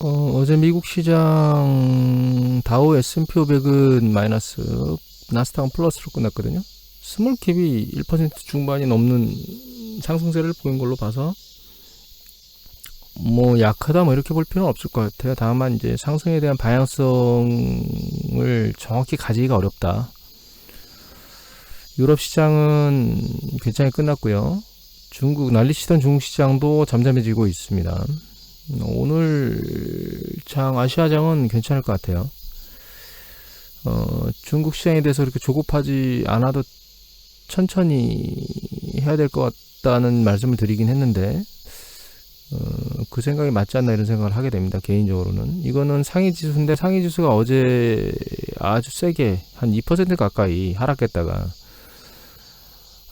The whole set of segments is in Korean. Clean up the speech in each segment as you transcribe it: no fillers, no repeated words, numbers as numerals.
어제 미국 시장 다우 S&P 500은 마이너스, 나스닥은 플러스로 끝났거든요. 스몰캡이 1% 중반이 넘는 상승세를 보인 걸로 봐서 뭐 약하다 뭐 이렇게 볼 필요는 없을 것 같아요. 다만 이제 상승에 대한 방향성을 정확히 가지기가 어렵다. 유럽 시장은 괜찮게 끝났고요. 난리치던 중국 시장도 잠잠해지고 있습니다. 오늘 아시아장은 괜찮을 것 같아요. 중국 시장에 대해서 그렇게 조급하지 않아도 천천히 해야 될 것 같다는 말씀을 드리긴 했는데, 그 생각이 맞지 않나 이런 생각을 하게 됩니다. 개인적으로는. 이거는 상위지수인데, 상위지수가 어제 아주 세게 한 2% 가까이 하락했다가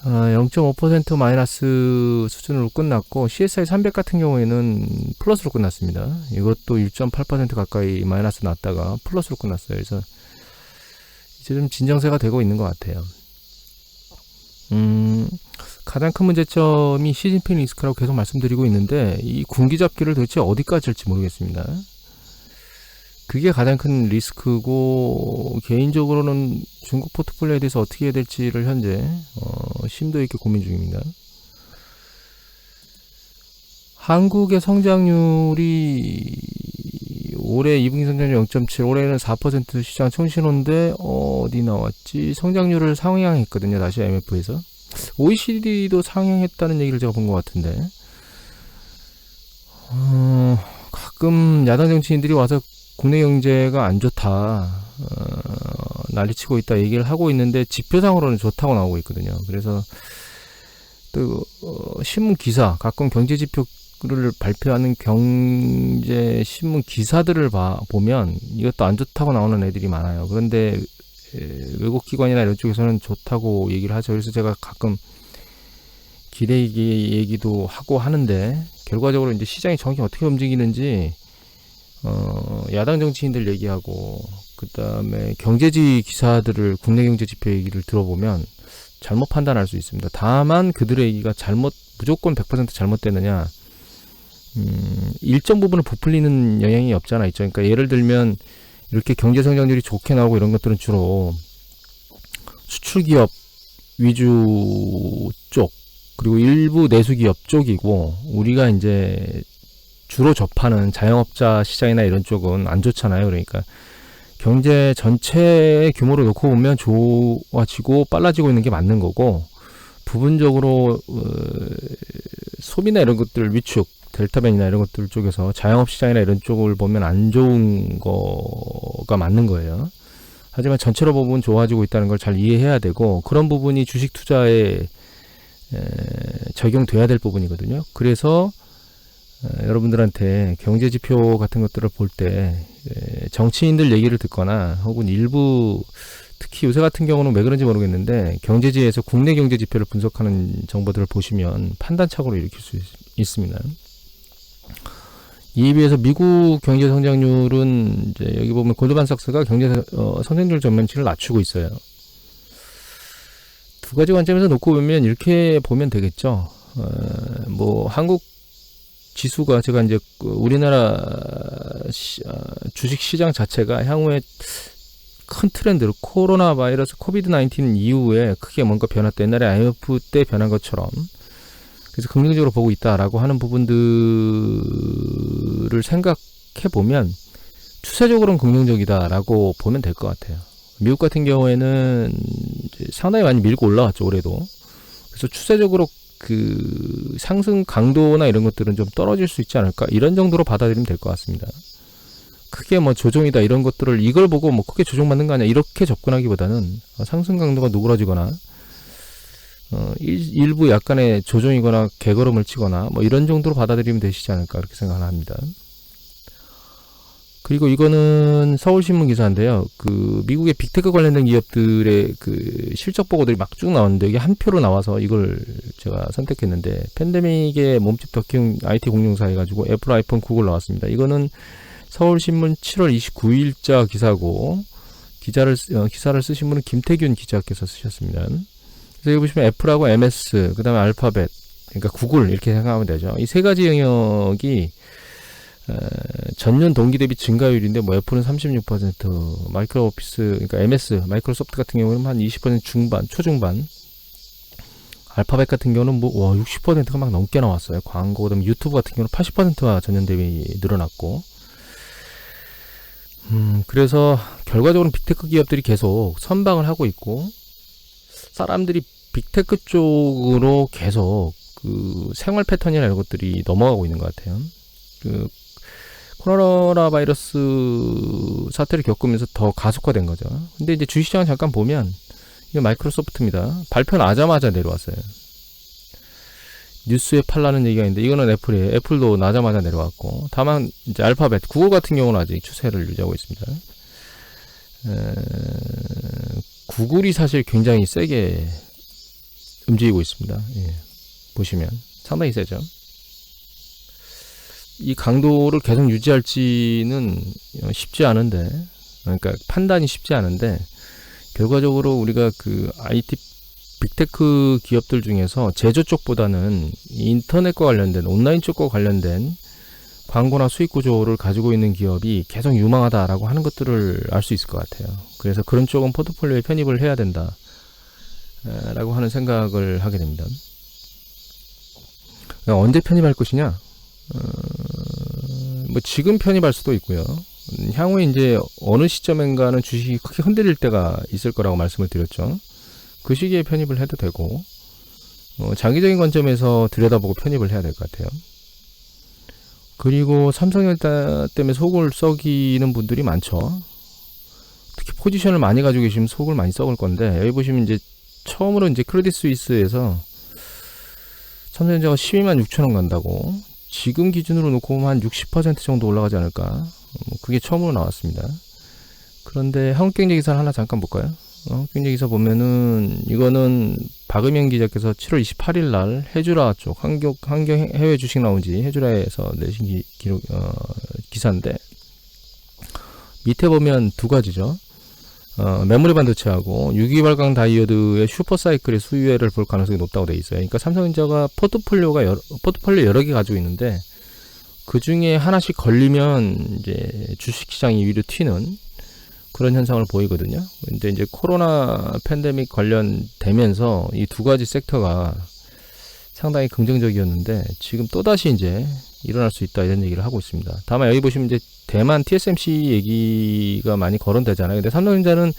0.5% 마이너스 수준으로 끝났고, CSI 300 같은 경우에는 플러스로 끝났습니다. 이것도 1.8% 가까이 마이너스 났다가 플러스로 끝났어요. 그래서 이제 좀 진정세가 되고 있는 것 같아요. 가장 큰 문제점이 시진핑 리스크라고 계속 말씀드리고 있는데, 이 군기잡기를 도대체 어디까지 할지 모르겠습니다. 그게 가장 큰 리스크고, 개인적으로는 중국 포트폴리오에 대해서 어떻게 해야 될지를 현재 심도 있게 고민 중입니다. 한국의 성장률이 올해 2분기 성장률 0.7, 올해는 4% 시장 청신호인데 어디 나왔지? 성장률을 상향했거든요. 다시 IMF에서. OECD도 상향했다는 얘기를 제가 본 것 같은데, 가끔 야당 정치인들이 와서 국내 경제가 안 좋다, 난리치고 있다 얘기를 하고 있는데 지표상으로는 좋다고 나오고 있거든요. 그래서 또 신문 기사, 가끔 경제 지표를 발표하는 경제 신문 기사들을 보면 이것도 안 좋다고 나오는 애들이 많아요. 그런데 외국 기관이나 이런 쪽에서는 좋다고 얘기를 하죠. 그래서 제가 가끔 기대 얘기도 하고 하는데, 결과적으로 이제 시장이 정확히 어떻게 움직이는지 야당 정치인들 얘기하고 그 다음에 경제지 기사들을, 국내 경제 지표 얘기를 들어보면 잘못 판단할 수 있습니다. 다만 그들의 얘기가 무조건 100% 잘못되느냐, 일정 부분을 부풀리는 영향이 없잖아 있죠. 그러니까 예를 들면 이렇게 경제 성장률이 좋게 나오고 이런 것들은 주로 수출기업 위주 쪽, 그리고 일부 내수기업 쪽이고, 우리가 이제 주로 접하는 자영업자 시장이나 이런 쪽은 안 좋잖아요. 그러니까 경제 전체의 규모로 놓고 보면 좋아지고 빨라지고 있는 게 맞는 거고, 부분적으로 소비나 이런 것들 위축, 델타변이나 이런 것들 쪽에서 자영업 시장이나 이런 쪽을 보면 안 좋은 거가 맞는 거예요. 하지만 전체로 보면 좋아지고 있다는 걸 잘 이해해야 되고, 그런 부분이 주식 투자에 적용돼야 될 부분이거든요. 그래서 여러분들한테 경제 지표 같은 것들을 볼 때 정치인들 얘기를 듣거나, 혹은 일부 특히 요새 같은 경우는 왜 그런지 모르겠는데, 경제지에서 국내 경제 지표를 분석하는 정보들을 보시면 판단착오를 일으킬 수 있습니다. 이에 비해서 미국 경제 성장률은 이제 여기 보면 골드만삭스가 경제 성장률 전망치를 낮추고 있어요. 두 가지 관점에서 놓고 보면 이렇게 보면 되겠죠. 뭐 한국 지수가, 제가 이제 우리나라 주식 시장 자체가 향후에 큰 트렌드로 코로나 바이러스 코비드 19 이후에 크게 뭔가 변화됐다, 옛날에 IMF 때 변한 것처럼, 그래서 긍정적으로 보고 있다라고 하는 부분들을 생각해 보면 추세적으로는 긍정적이다라고 보면 될 것 같아요. 미국 같은 경우에는 이제 상당히 많이 밀고 올라왔죠, 올해도. 그래서 추세적으로 그 상승 강도나 이런 것들은 좀 떨어질 수 있지 않을까, 이런 정도로 받아들이면 될 것 같습니다. 크게 뭐 조정이다 이런 것들을, 이걸 보고 뭐 크게 조정받는 거 아니야 이렇게 접근하기보다는 상승 강도가 누그러지거나 일부 약간의 조정이거나 개걸음을 치거나 뭐 이런 정도로 받아들이면 되시지 않을까, 그렇게 생각을 합니다. 그리고 이거는 서울신문 기사인데요. 그 미국의 빅테크 관련된 기업들의 그 실적 보고들이 막 쭉 나왔는데, 이게 한 표로 나와서 이걸 제가 선택했는데, 팬데믹에 몸집 더 키운 IT 공룡사 해가지고 애플, 아이폰, 구글 나왔습니다. 이거는 서울신문 7월 29일자 기사고, 기사를 쓰신 분은 김태균 기자께서 쓰셨습니다. 그래서 여기 보시면 애플하고 MS, 그 다음에 알파벳, 그러니까 구글 이렇게 생각하면 되죠. 이 세 가지 영역이 전년 동기 대비 증가율인데 뭐 애플은 36%, 마이크로오피스 그러니까 MS 마이크로소프트 같은 경우는 한 20% 중반, 초중반. 알파벳 같은 경우는 뭐 60%가 막 넘게 나왔어요. 광고 그다음에 유튜브 같은 경우는 80%가 전년 대비 늘어났고. 그래서 결과적으로는 빅테크 기업들이 계속 선방을 하고 있고 사람들이 빅테크 쪽으로 계속 그 생활 패턴이나 이런 것들이 넘어가고 있는 것 같아요. 그 코로나 바이러스 사태를 겪으면서 더 가속화된 거죠. 근데 이제 주식시장을 잠깐 보면 이게 마이크로소프트입니다. 발표 나자마자 내려왔어요. 뉴스에 팔라는 얘기가 있는데 이거는 애플이에요. 애플도 나자마자 내려왔고 다만 이제 알파벳, 구글 같은 경우는 아직 추세를 유지하고 있습니다. 구글이 사실 굉장히 세게 움직이고 있습니다. 예, 보시면 상당히 세죠. 이 강도를 계속 유지할지는 쉽지 않은데, 그러니까 판단이 쉽지 않은데 결과적으로 우리가 그 IT 빅테크 기업들 중에서 제조 쪽보다는 인터넷과 관련된 온라인 쪽과 관련된 광고나 수익 구조를 가지고 있는 기업이 계속 유망하다라고 하는 것들을 알 수 있을 것 같아요. 그래서 그런 쪽은 포트폴리오에 편입을 해야 된다 라고 하는 생각을 하게 됩니다. 언제 편입할 것이냐? 뭐 지금 편입할 수도 있고요. 향후에 이제 어느 시점인가는 주식이 크게 흔들릴 때가 있을 거라고 말씀을 드렸죠. 그 시기에 편입을 해도 되고 장기적인 관점에서 들여다보고 편입을 해야 될 것 같아요. 그리고 삼성전자 때문에 속을 썩이는 분들이 많죠. 특히 포지션을 많이 가지고 계시면 속을 많이 썩을 건데 여기 보시면 이제 처음으로 이제 크레딧 스위스에서 삼성전자가 12만 6천 원 간다고 지금 기준으로 놓고 보면 한 60% 정도 올라가지 않을까. 그게 처음으로 나왔습니다. 그런데 한국경제기사를 하나 잠깐 볼까요? 한국경제기사 보면은 이거는 박음영 기자께서 7월 28일 날 해주라 쪽 환경 해외 주식 나온지 해주라에서 내신 기사인데 밑에 보면 두 가지죠. 메모리 반도체하고 유기발광 다이오드의 슈퍼사이클의 수요를 볼 가능성이 높다고 되어 있어요. 그러니까 삼성전자가 포트폴리오 여러 개 가지고 있는데 그 중에 하나씩 걸리면 이제 주식시장이 위로 튀는 그런 현상을 보이거든요. 근데 이제 코로나 팬데믹 관련되면서 이 두 가지 섹터가 상당히 긍정적이었는데 지금 또다시 이제 일어날 수 있다 이런 얘기를 하고 있습니다. 다만 여기 보시면 이제 대만 TSMC 얘기가 많이 거론되잖아요. 근데 삼성전자는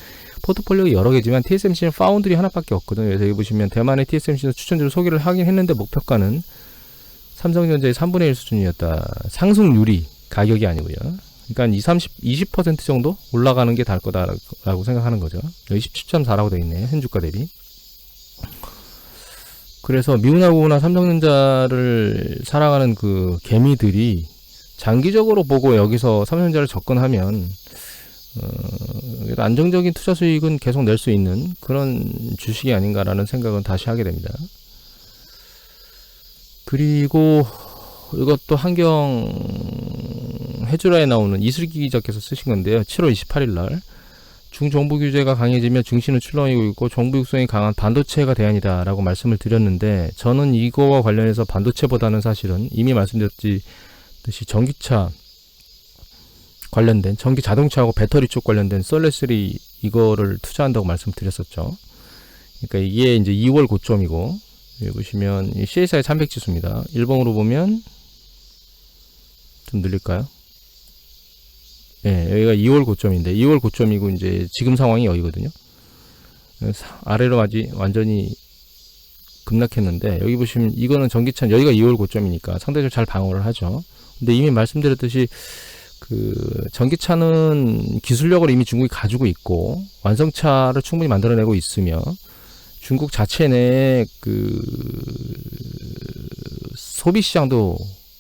포트폴리오가 여러 개지만 TSMC는 파운드리 하나밖에 없거든요. 그래서 여기 보시면 대만의 TSMC도 추천주를 소개를 하긴 했는데 목표가는 삼성전자의 3분의 1 수준이었다. 상승률이 가격이 아니고요. 그러니까 20% 정도 올라가는 게 달 거다라고 생각하는 거죠. 여기 17.4라고 되어 있네요. 현주가 대비. 그래서 미우나구나 삼성전자를 사랑하는 그 개미들이 장기적으로 보고 여기서 삼성전자를 접근하면 안정적인 투자 수익은 계속 낼 수 있는 그런 주식이 아닌가라는 생각은 다시 하게 됩니다. 그리고 이것도 해주라에 나오는 이슬기 기자께서 쓰신 건데요. 7월 28일 날 중정부 규제가 강해지며 증시는 출렁이고 있고 정부 육성이 강한 반도체가 대안이다 라고 말씀을 드렸는데 저는 이거와 관련해서 반도체보다는 사실은 이미 말씀드렸듯이 전기차 관련된 전기 자동차하고 배터리 쪽 관련된 솔레3 이거를 투자한다고 말씀드렸었죠. 그러니까 이게 이제 2월 고점이고 여기 보시면 CSI 300 지수입니다. 일봉으로 보면 좀 늘릴까요? 네, 여기가 2월 고점인데 2월 고점이고 이제 지금 상황이 여기거든요. 아래로 완전히 급락했는데 여기 보시면 이거는 전기차 여기가 2월 고점이니까 상대적으로 잘 방어를 하죠. 근데 이미 말씀드렸듯이 그 전기차는 기술력을 이미 중국이 가지고 있고 완성차를 충분히 만들어내고 있으며 중국 자체 내에 그 소비 시장도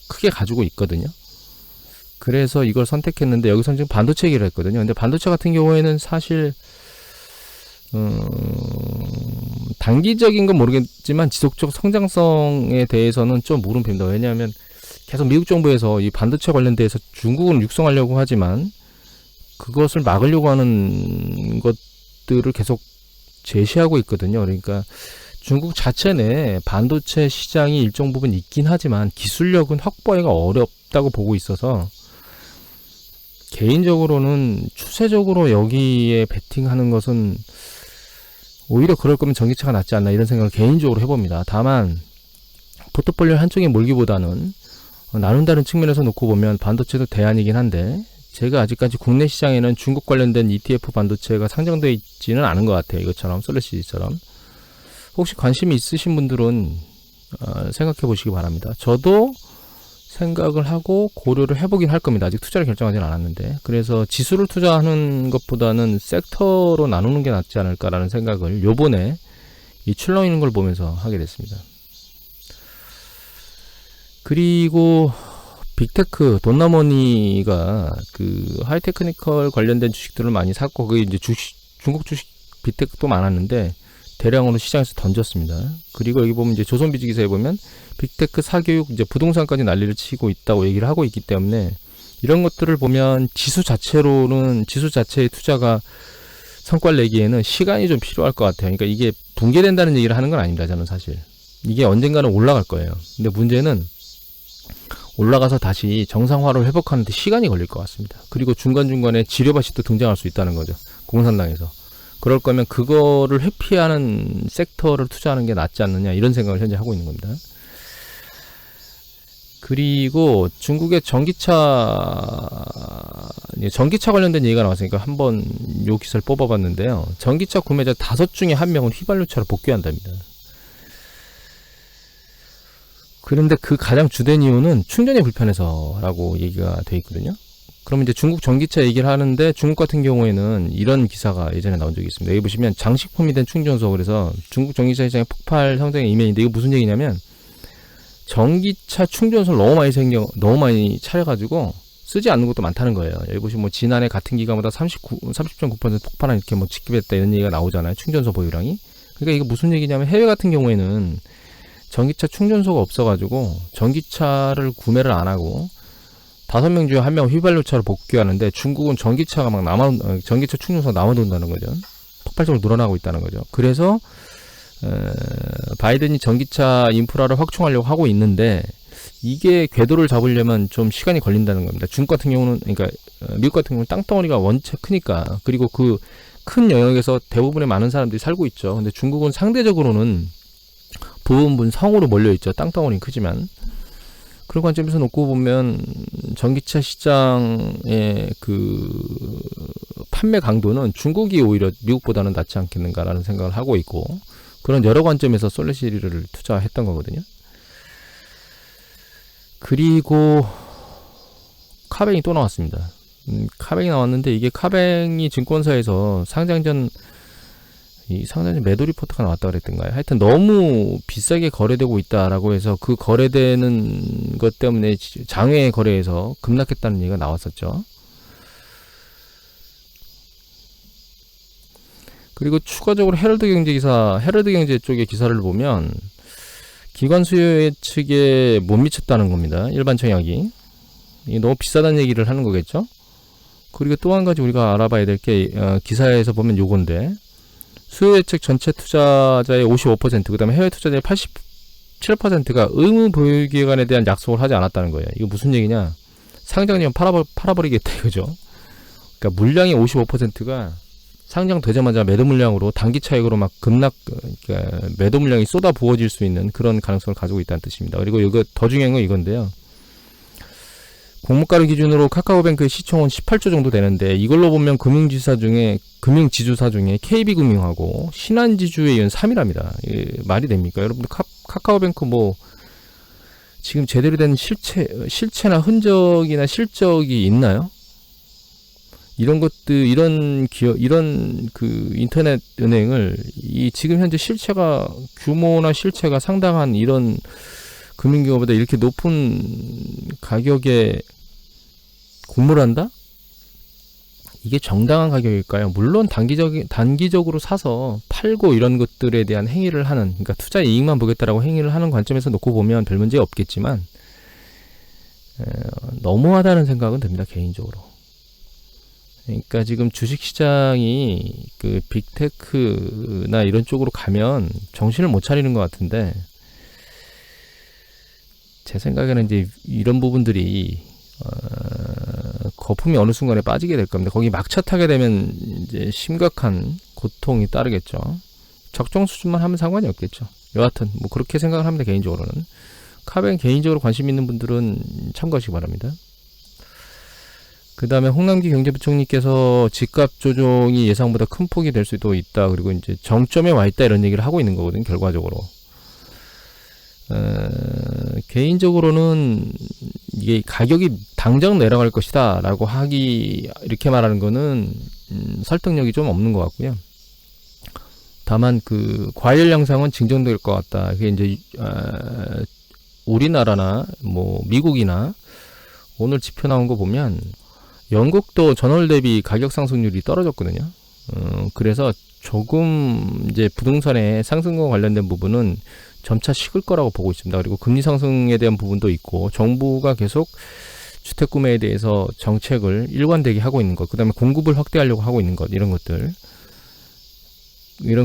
크게 가지고 있거든요. 그래서 이걸 선택했는데 여기서 지금 반도체 얘기를 했거든요. 근데 반도체 같은 경우에는 사실 단기적인 건 모르겠지만 지속적 성장성에 대해서는 좀 물음표입니다. 왜냐하면 계속 미국 정부에서 이 반도체 관련돼서 중국은 육성하려고 하지만 그것을 막으려고 하는 것들을 계속 제시하고 있거든요. 그러니까 중국 자체 내 반도체 시장이 일정 부분 있긴 하지만 기술력은 확보하기가 어렵다고 보고 있어서 개인적으로는 추세적으로 여기에 베팅하는 것은 오히려 그럴 거면 전기차가 낫지 않나 이런 생각을 개인적으로 해봅니다. 다만 포트폴리오 한쪽에 몰기보다는 나눈다는 측면에서 놓고 보면 반도체도 대안이긴 한데, 제가 아직까지 국내 시장에는 중국 관련된 ETF 반도체가 상장되어 있지는 않은 것 같아요. 이것처럼 솔루시처럼. 혹시 관심이 있으신 분들은 생각해 보시기 바랍니다. 저도 생각을 하고 고려를 해보긴 할 겁니다. 아직 투자를 결정하지는 않았는데, 그래서 지수를 투자하는 것보다는 섹터로 나누는 게 낫지 않을까라는 생각을 요번에 이 출렁이는 걸 보면서 하게 됐습니다. 그리고 빅테크 돈나머니가 그 하이테크니컬 관련된 주식들을 많이 샀고, 그 이제 중국 주식 빅테크도 많았는데 대량으로 시장에서 던졌습니다. 그리고 여기 보면 이제 조선비즈 기사에 보면 빅테크 사교육 이제 부동산까지 난리를 치고 있다고 얘기를 하고 있기 때문에, 이런 것들을 보면 지수 자체의 투자가 성과를 내기에는 시간이 좀 필요할 것 같아요. 그러니까 이게 붕괴된다는 얘기를 하는 건 아닙니다. 저는 사실 이게 언젠가는 올라갈 거예요. 근데 문제는 올라가서 다시 정상화를 회복하는데 시간이 걸릴 것 같습니다. 그리고 중간중간에 지뢰밭이 또 등장할 수 있다는 거죠. 공산당에서. 그럴 거면 그거를 회피하는 섹터를 투자하는 게 낫지 않느냐, 이런 생각을 현재 하고 있는 겁니다. 그리고 중국의 전기차 관련된 얘기가 나왔으니까 한번 요 기사를 뽑아봤는데요. 전기차 구매자 5 중에 1명은 휘발유차로 복귀한답니다. 그런데 그 가장 주된 이유는 충전이 불편해서라고 얘기가 돼 있거든요. 그러면 이제 중국 전기차 얘기를 하는데, 중국 같은 경우에는 이런 기사가 예전에 나온 적이 있습니다. 여기 보시면 장식품이 된 충전소, 그래서 중국 전기차 시장의 폭발 형성의 이면인데, 이거 무슨 얘기냐면 전기차 충전소를 너무 많이 차려가지고 쓰지 않는 것도 많다는 거예요. 여기 보시면 뭐 지난해 같은 기간보다 30.9% 폭발한 이렇게 뭐 직급했다 이런 얘기가 나오잖아요. 충전소 보유량이. 그러니까 이거 무슨 얘기냐면, 해외 같은 경우에는 전기차 충전소가 없어가지고 전기차를 구매를 안 하고 5명 중에 1명 휘발유차로 복귀하는데, 중국은 전기차 충전소가 남아돈다는 거죠. 폭발적으로 늘어나고 있다는 거죠. 그래서 바이든이 전기차 인프라를 확충하려고 하고 있는데, 이게 궤도를 잡으려면 좀 시간이 걸린다는 겁니다. 중국 같은 경우는, 그러니까 미국 같은 경우는 땅덩어리가 원체 크니까, 그리고 그 큰 영역에서 대부분의 많은 사람들이 살고 있죠. 근데 중국은 상대적으로는 부분 성으로 몰려있죠. 땅덩어리는 크지만. 그런 관점에서 놓고 보면 전기차 시장의 그 판매 강도는 중국이 오히려 미국보다는 낫지 않겠는가라는 생각을 하고 있고, 그런 여러 관점에서 솔루시를 투자했던 거거든요. 그리고 카뱅이 또 나왔습니다. 카뱅이 나왔는데, 이게 카뱅이 증권사에서 상장 전 매도 리포트가 나왔다 그랬던가요? 하여튼 너무 비싸게 거래되고 있다라고 해서 그 거래되는 것 때문에 장외 거래에서 급락했다는 얘기가 나왔었죠. 그리고 추가적으로 헤럴드 경제 쪽의 기사를 보면 기관 수요 측에 못 미쳤다는 겁니다. 일반 청약이. 이게 너무 비싸다는 얘기를 하는 거겠죠. 그리고 또 한 가지 우리가 알아봐야 될 게 기사에서 보면 요건데, 수요 예측 전체 투자자의 55%, 그 다음에 해외 투자자의 87%가 의무 보유기간에 대한 약속을 하지 않았다는 거예요. 이거 무슨 얘기냐? 상장되면 팔아버리겠다 이거죠. 그러니까 물량의 55%가 상장되자마자 매도 물량으로 단기 차익으로 막 그러니까 매도 물량이 쏟아 부어질 수 있는 그런 가능성을 가지고 있다는 뜻입니다. 그리고 이거 더 중요한 건 이건데요. 공모가를 기준으로 카카오뱅크의 시총은 18조 정도 되는데, 이걸로 보면 금융지주사 중에 KB금융하고 신한지주에 이은 3위랍니다. 말이 됩니까? 여러분들 카카오뱅크 뭐 지금 제대로 된 실체나 흔적이나 실적이 있나요? 이런 것들, 이런 그 인터넷 은행을 지금 현재 규모나 실체가 상당한 이런 금융기업보다 이렇게 높은 가격에 공모를 한다? 이게 정당한 가격일까요? 물론 단기적으로 사서 팔고 이런 것들에 대한 행위를 하는, 그러니까 투자 이익만 보겠다라고 행위를 하는 관점에서 놓고 보면 별 문제 없겠지만, 너무하다는 생각은 듭니다, 개인적으로. 그러니까 지금 주식시장이 그 빅테크나 이런 쪽으로 가면 정신을 못 차리는 것 같은데, 제 생각에는 이제 이런 부분들이 거품이 어느 순간에 빠지게 될 겁니다. 거기 막차 타게 되면 이제 심각한 고통이 따르겠죠. 적정 수준만 하면 상관이 없겠죠. 여하튼 뭐 그렇게 생각을 합니다. 개인적으로는. 카뱅 개인적으로 관심 있는 분들은 참고하시기 바랍니다. 그 다음에 홍남기 경제부총리께서 집값 조정이 예상보다 큰 폭이 될 수도 있다. 그리고 이제 정점에 와 있다 이런 얘기를 하고 있는 거거든요. 결과적으로. 개인적으로는 이게 가격이 당장 내려갈 것이다 라고 이렇게 말하는 거는 설득력이 좀 없는 것 같고요. 다만 그 과열 양상은 진정될 것 같다. 그게 이제 우리나라나 뭐 미국이나 오늘 지표 나온 거 보면 영국도 전월 대비 가격 상승률이 떨어졌거든요. 그래서 조금 이제 부동산의 상승과 관련된 부분은 점차 식을 거라고 보고 있습니다. 그리고 금리 상승에 대한 부분도 있고 정부가 계속 주택 구매에 대해서 정책을 일관되게 하고 있는 것, 그 다음에 공급을 확대하려고 하고 있는 것, 이런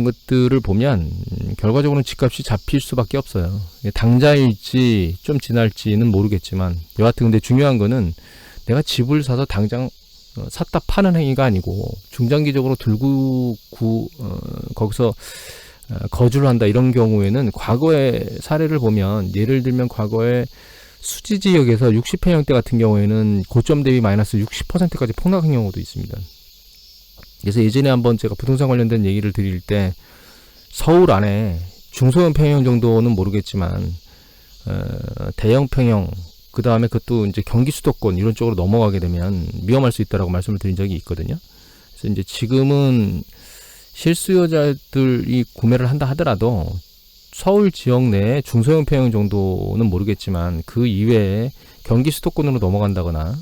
것들을 보면 결과적으로는 집값이 잡힐 수밖에 없어요. 당장일지 좀 지날지는 모르겠지만 여하튼 근데 중요한 거는 내가 집을 사서 당장 샀다 파는 행위가 아니고 중장기적으로 들고 거기서 거주를 한다 이런 경우에는 과거의 사례를 보면 예를 들면 과거에 수지 지역에서 60평형대 같은 경우에는 고점 대비 마이너스 60%까지 폭락한 경우도 있습니다. 그래서 예전에 한번 제가 부동산 관련된 얘기를 드릴 때 서울 안에 중소형 평형 정도는 모르겠지만 대형 평형 그 다음에 그것도 이제 경기 수도권 이런 쪽으로 넘어가게 되면 위험할 수 있다라고 말씀을 드린 적이 있거든요. 그래서 이제 지금은 실수요자들이 구매를 한다 하더라도 서울 지역 내에 중소형 평형 정도는 모르겠지만 그 이외에 경기 수도권으로 넘어간다거나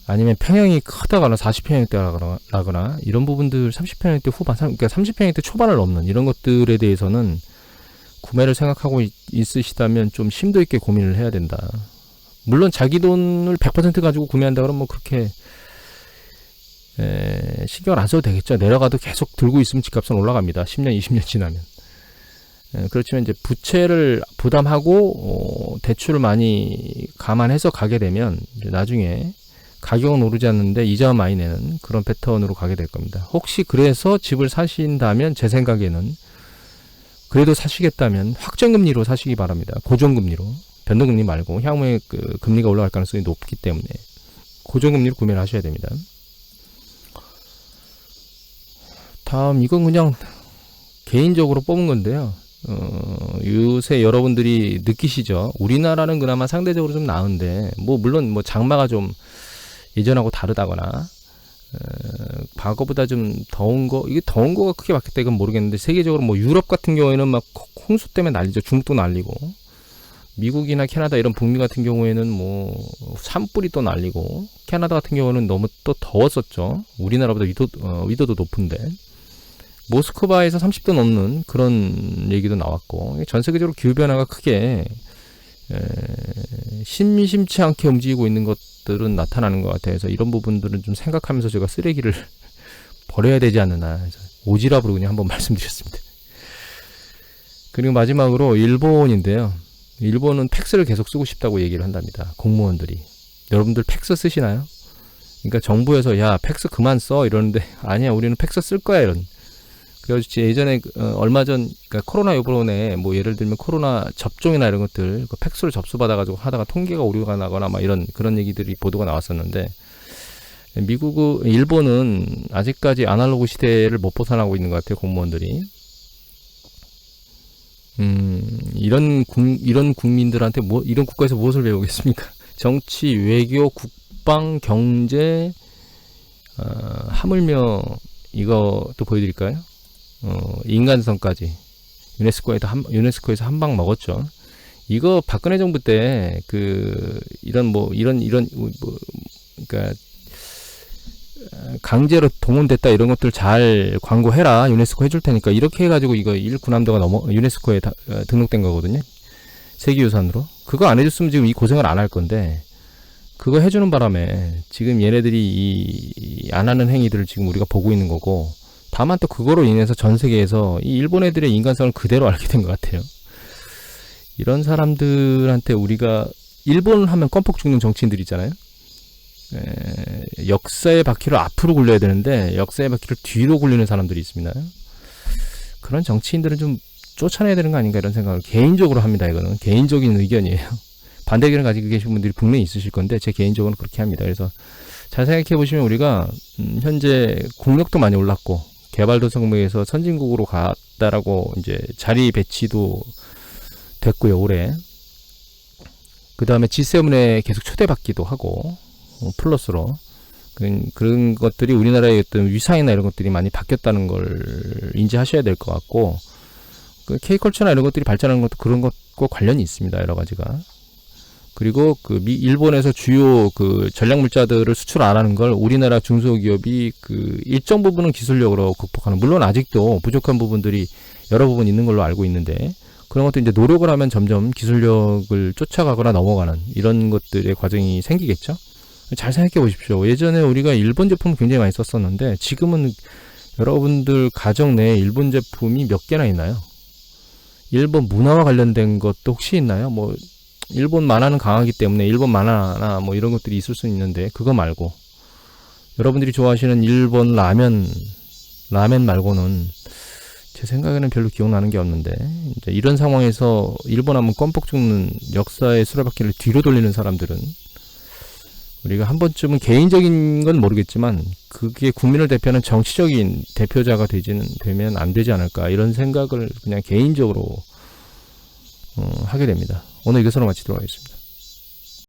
아니면 평형이 크다거나 40평형대라거나 이런 부분들 30평형대 후반, 그러니까 30평형대 초반을 넘는 이런 것들에 대해서는 구매를 생각하고 있으시다면 좀 심도 있게 고민을 해야 된다. 물론 자기 돈을 100% 가지고 구매한다 그러면 뭐 그렇게 신경을 안 써도 되겠죠. 내려가도 계속 들고 있으면 집값은 올라갑니다. 10년, 20년 지나면. 그렇지만 이제 부채를 부담하고 대출을 많이 감안해서 가게 되면 이제 나중에 가격은 오르지 않는데 이자만 많이 내는 그런 패턴으로 가게 될 겁니다. 혹시 그래서 집을 사신다면 제 생각에는 그래도 사시겠다면 확정금리로 사시기 바랍니다. 고정금리로. 변동금리 말고 향후에 그 금리가 올라갈 가능성이 높기 때문에 고정금리로 구매를 하셔야 됩니다. 다음 이건 그냥 개인적으로 뽑은 건데요. 요새 여러분들이 느끼시죠? 우리나라는 그나마 상대적으로 좀 나은데 물론 장마가 좀 예전하고 다르다거나 과거보다 좀 더운 거, 이게 더운 거가 크게 바뀌었다 이건 모르겠는데 세계적으로 유럽 같은 경우에는 막 홍수 때문에 난리죠. 중국도 난리고 미국이나 캐나다 이런 북미 같은 경우에는 산불이 또 난리고 캐나다 같은 경우는 너무 또 더웠었죠. 우리나라보다 위도도 높은데 모스크바에서 30도 넘는 그런 얘기도 나왔고 전 세계적으로 기후변화가 크게 심심치 않게 움직이고 있는 것들은 나타나는 것 같아요. 그래서 이런 부분들은 좀 생각하면서 제가 쓰레기를 버려야 되지 않느냐 해서 오지랖으로 그냥 한번 말씀드렸습니다. 그리고 마지막으로 일본인데요. 일본은 팩스를 계속 쓰고 싶다고 얘기를 한답니다. 공무원들이. 여러분들 팩스 쓰시나요? 그러니까 정부에서 야 팩스 그만 써 이러는데 아니야 우리는 팩스 쓸 거야 이런. 그래서 예전에 얼마 전 그러니까 코로나 요번에 예를 들면 코로나 접종이나 이런 것들 팩스로 접수받아가지고 하다가 통계가 오류가 나거나 그런 얘기들이 보도가 나왔었는데 일본은 아직까지 아날로그 시대를 못 벗어나고 있는 것 같아요. 공무원들이. 이런 국민들한테 이런 국가에서 무엇을 배우겠습니까? 정치, 외교, 국방, 경제, 하물며 이것도 보여드릴까요? 인간성까지 유네스코에서 한 방 먹었죠. 이거 박근혜 정부 때 그러니까 강제로 동원됐다 이런 것들 잘 광고해라 유네스코 해줄 테니까 이렇게 해가지고 이거 일군함도가 유네스코에 등록된 거거든요. 세계유산으로. 그거 안 해줬으면 지금 이 고생을 안 할 건데 그거 해주는 바람에 지금 얘네들이 안 하는 행위들을 지금 우리가 보고 있는 거고 다만 또 그거로 인해서 전 세계에서 이 일본 애들의 인간성을 그대로 알게 된 것 같아요. 이런 사람들한테 우리가 일본 하면 껌뻑 죽는 정치인들 있잖아요. 역사의 바퀴를 앞으로 굴려야 되는데 역사의 바퀴를 뒤로 굴리는 사람들이 있습니다. 그런 정치인들은 좀 쫓아내야 되는 거 아닌가 이런 생각을 개인적으로 합니다. 이거는 개인적인 의견이에요. 반대 의견을 가지고 계신 분들이 분명히 있으실 건데 제 개인적으로는 그렇게 합니다. 그래서 잘 생각해 보시면 우리가 현재 국력도 많이 올랐고 개발도상국에서 선진국으로 갔다라고 이제 자리 배치도 됐고요. 올해 그 다음에 G7에 계속 초대받기도 하고 플러스로 그런 것들이 우리나라의 어떤 위상이나 이런 것들이 많이 바뀌었다는 걸 인지하셔야 될 것 같고 그 K컬처나 이런 것들이 발전하는 것도 그런 것과 관련이 있습니다. 여러 가지가. 그리고 그 일본에서 주요 그 전략 물자들을 수출 안 하는 걸 우리나라 중소기업이 그 일정 부분은 기술력으로 극복하는, 물론 아직도 부족한 부분들이 여러 부분 있는 걸로 알고 있는데 그런 것도 이제 노력을 하면 점점 기술력을 쫓아가거나 넘어가는 이런 것들의 과정이 생기겠죠. 잘 생각해 보십시오. 예전에 우리가 일본 제품을 굉장히 많이 썼었는데 지금은 여러분들 가정 내에 일본 제품이 몇 개나 있나요? 일본 문화와 관련된 것도 혹시 있나요? 뭐 일본 만화는 강하기 때문에 일본 만화나 뭐 이런 것들이 있을 수 있는데 그거 말고 여러분들이 좋아하시는 일본 라면 말고는 제 생각에는 별로 기억나는 게 없는데 이제 이런 상황에서 일본 하면 껌뻑 죽는 역사의 수레바퀴를 뒤로 돌리는 사람들은 우리가 한 번쯤은 개인적인 건 모르겠지만 그게 국민을 대표하는 정치적인 대표자가 되면 안 되지 않을까 이런 생각을 그냥 개인적으로 하게 됩니다. 오늘 이것으로 마치도록 하겠습니다.